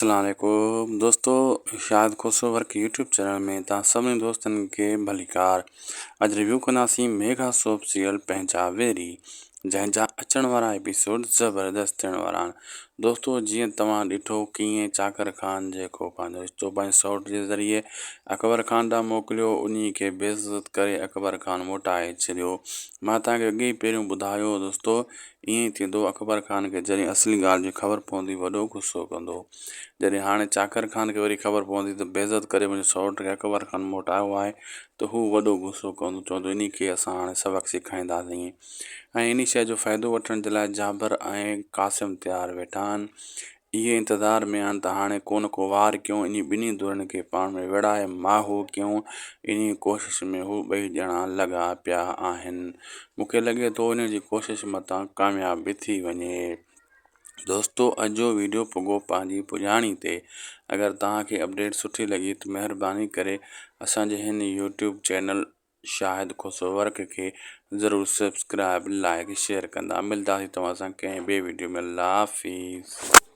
अस्सलामुअलैकुम दोस्तों, शाहिद खोसो work YouTube channel में तव्हां सभिनी दोस्तनि खे भलीकार। अॼु रिव्यू कंदासीं मेघा सोप सीरियल पंहिंजा वेरी, जंहिंजा अचण वारा एपिसोड ज़बरदस्त थियण वारा आहिनि। दोस्तों, जीअं तव्हां ॾिठो कीअं चाकर ख़ान जेको पंहिंजो रिश्तो पंहिंजे सौट जे ज़रिए अकबर ख़ान ॾांहुं मोकिलियो, उन खे बेइज़्ज़त करे अकबर ख़ान मोटाए छॾियो। मां तव्हांखे अॻे ई पहिरियों ॿुधायो दोस्तों, ईअं ई थींदो। अकबर ख़ान खे जॾहिं असली ॻाल्हि जी ख़बर पवंदी वॾो गुस्सो कंदो। जॾहिं हाणे चाकर ख़ान खे वरी ख़बर पवंदी त बेइज़्ज़त करे मुंहिंजे सौट खे अकबर ख़ान मोटायो आहे, त हू वॾो गुस्सो कंदो, चवंदो इन खे असां हाणे सबक़ सेखारींदासीं। ऐं इन शइ जो फ़ाइदो वठण जे लाइ जाबर ऐं क़ासिम तयारु वेठा आहिनि। इहे इंतज़ार में आहिनि त हाणे को न को वार कयूं, इन ॿिन्ही धुरनि खे पाण में विड़हाए माहो कयूं। इन कोशिश में हू ॿई ॼणा लॻा पिया आहिनि। मूंखे लॻे थो इन जी कोशिश मथां कामयाब बि थी वञे। दोस्तों, अॼु जो वीडियो पुॻो पंहिंजी पुॼाणी ते। अगरि तव्हांखे अपडेट सुठी लॻी त महिरबानी करे असांजे हिन यूट्यूब चैनल शाहिद खोसो वर्क खे ज़रूरु सब्सक्राइब, लाइक, शेयर कंदा। मिलंदासीं तव्हां सां कंहिं ॿिए वीडियो में। अल्लाह हाफ़िज़।